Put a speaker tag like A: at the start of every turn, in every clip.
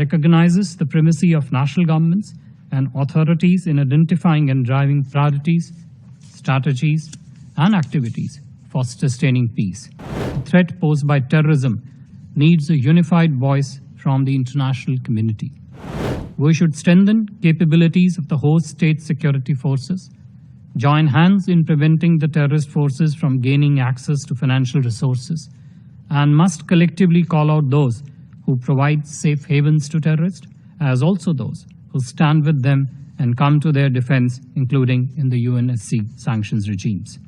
A: recognizes the primacy of national governments and authorities in identifying and driving priorities, strategies, and activities for sustaining peace. The threat posed by terrorism needs a unified voice from the international community. We should strengthen capabilities of the host state security forces, join hands in preventing the terrorist forces from gaining access to financial resources, and must collectively call out those who provide safe havens to terrorists, as also those who stand with them and come to their defense, including in the UNSC sanctions regimes.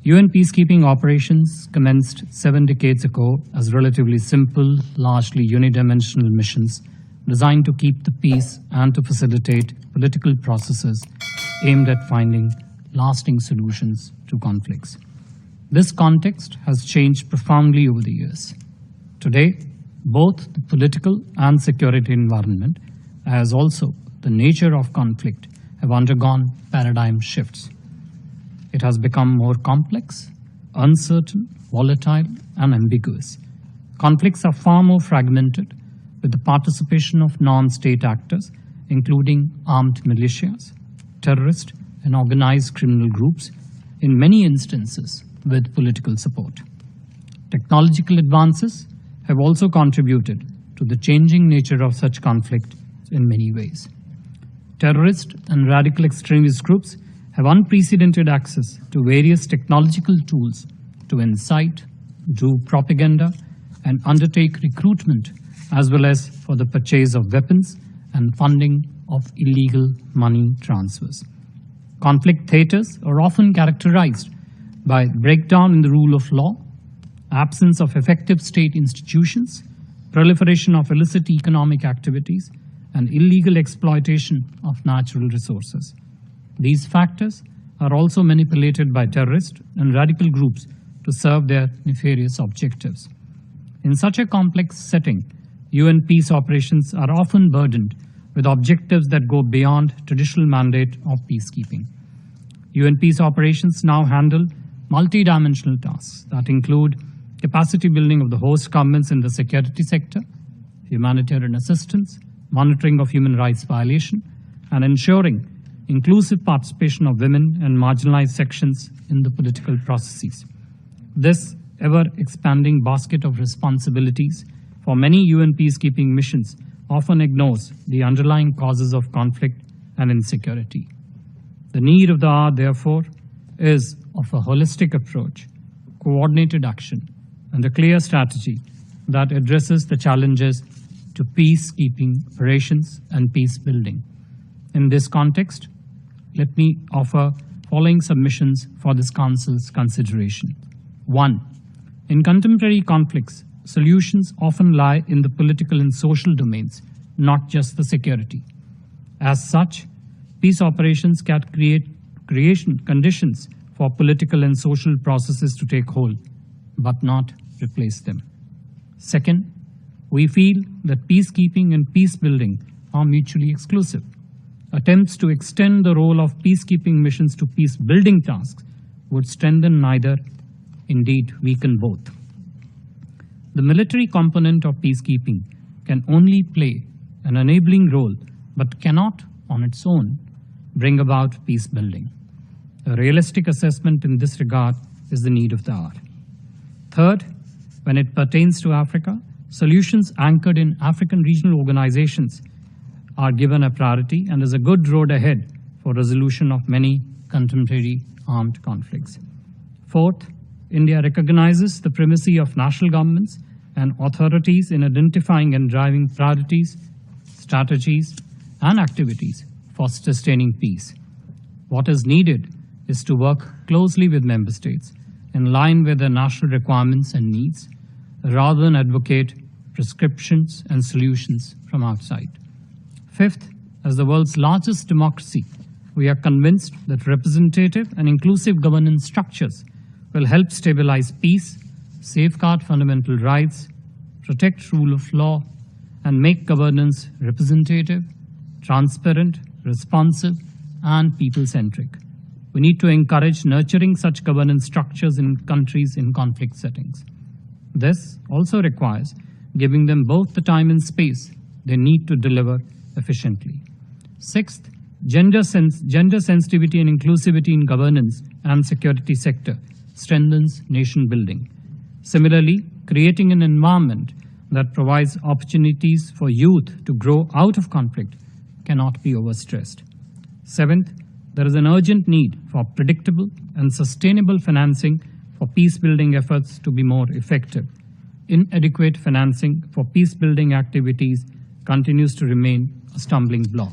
A: UN peacekeeping operations commenced 7 decades ago as relatively simple, largely unidimensional missions designed to keep the peace and to facilitate political processes aimed at finding lasting solutions to conflicts. This context has changed profoundly over the years. Today, both the political and security environment, as also the nature of conflict, have undergone paradigm shifts. It has become more complex, uncertain, volatile, and ambiguous. Conflicts are far more fragmented, with the participation of non-state actors, including armed militias, terrorist and organized criminal groups, in many instances with political support. Technological advances have also contributed to the changing nature of such conflict in many ways. Terrorist and radical extremist groups have unprecedented access to various technological tools to incite, do propaganda, and undertake recruitment, as well as for the purchase of weapons and funding of illegal money transfers. Conflict theaters are often characterized by breakdown in the rule of law, absence of effective state institutions, proliferation of illicit economic activities, and illegal exploitation of natural resources. These factors are also manipulated by terrorist and radical groups to serve their nefarious objectives. In such a complex setting, UN peace operations are often burdened with objectives that go beyond traditional mandate of peacekeeping. UN peace operations now handle multidimensional tasks that include capacity building of the host governments in the security sector, humanitarian assistance, monitoring of human rights violation, and ensuring inclusive participation of women and marginalized sections in the political processes. This ever-expanding basket of responsibilities for many UN peacekeeping missions often ignores the underlying causes of conflict and insecurity. The need of the hour, therefore, is of a holistic approach, coordinated action, and a clear strategy that addresses the challenges to peacekeeping operations and peace building. In this context, let me offer following submissions for this Council's consideration. 1. In contemporary conflicts, solutions often lie in the political and social domains, not just the security. As such, peace operations can create conditions for political and social processes to take hold, but not replace them. Second, we feel that peacekeeping and peace building are mutually exclusive. Attempts to extend the role of peacekeeping missions to peace-building tasks would strengthen neither, indeed weaken both. The military component of peacekeeping can only play an enabling role, but cannot, on its own, bring about peace building. A realistic assessment in this regard is the need of the hour. Third, when it pertains to Africa, solutions anchored in African regional organizations are given a priority and is a good road ahead for resolution of many contemporary armed conflicts. Fourth, India recognizes the primacy of national governments and authorities in identifying and driving priorities, strategies, and activities for sustaining peace. What is needed is to work closely with member states in line with their national requirements and needs, rather than advocate prescriptions and solutions from outside. Fifth, as the world's largest democracy, we are convinced that representative and inclusive governance structures will help stabilize peace, safeguard fundamental rights, protect rule of law, and make governance representative, transparent, responsive, and people-centric. We need to encourage nurturing such governance structures in countries in conflict settings. This also requires giving them both the time and space they need to deliver efficiently. Sixth, gender sensitivity and inclusivity in governance and security sector strengthens nation building. Similarly, creating an environment that provides opportunities for youth to grow out of conflict cannot be overstressed. Seventh, there is an urgent need for predictable and sustainable financing for peace-building efforts to be more effective. Inadequate financing for peace-building activities continues to remain a stumbling block.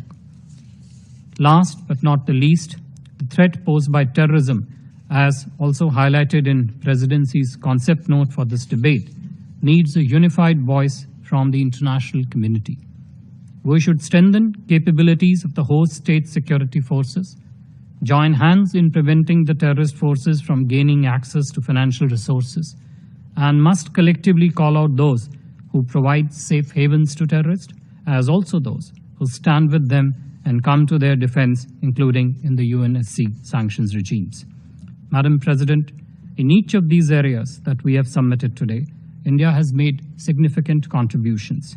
A: Last but not the least, the threat posed by terrorism, as also highlighted in Presidency's concept note for this debate, needs a unified voice from the international community. We should strengthen capabilities of the host state security forces, join hands in preventing the terrorist forces from gaining access to financial resources, and must collectively call out those who provide safe havens to terrorists, as also those who stand with them and come to their defense, including in the UNSC sanctions regimes. Madam President, in each of these areas that we have submitted today, India has made significant contributions.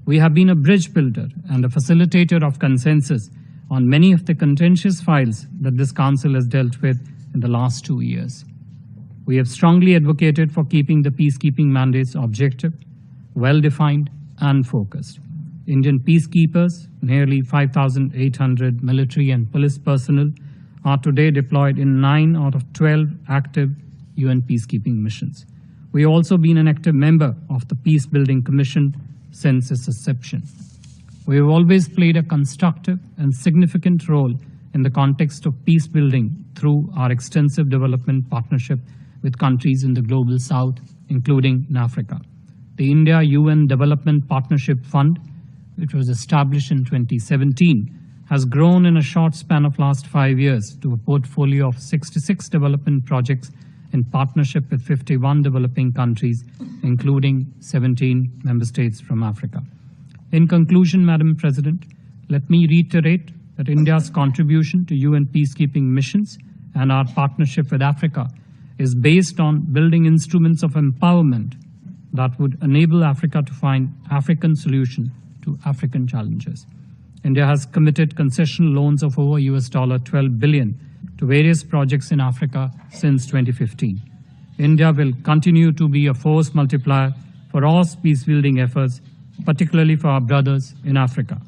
A: We have been a bridge builder and a facilitator of consensus on many of the contentious files that this Council has dealt with in the last 2 years. We have strongly advocated for keeping the peacekeeping mandates objective, well-defined, and focused. Indian peacekeepers, nearly 5,800 military and police personnel, are today deployed in 9 out of 12 active UN peacekeeping missions. We have also been an active member of the Peace Building Commission since its inception. We have always played a constructive and significant role in the context of peace building through our extensive development partnership with countries in the global south, including in Africa. The India-UN Development Partnership Fund, which was established in 2017, has grown in a short span of last 5 years to a portfolio of 66 development projects in partnership with 51 developing countries, including 17 member states from Africa. In conclusion, Madam President, let me reiterate that India's contribution to UN peacekeeping missions and our partnership with Africa is based on building instruments of empowerment that would enable Africa to find African solutions to African challenges. India has committed concession loans of over $12 billion to various projects in Africa since 2015. India will continue to be a force multiplier for all peace-building efforts, particularly for our brothers in Africa.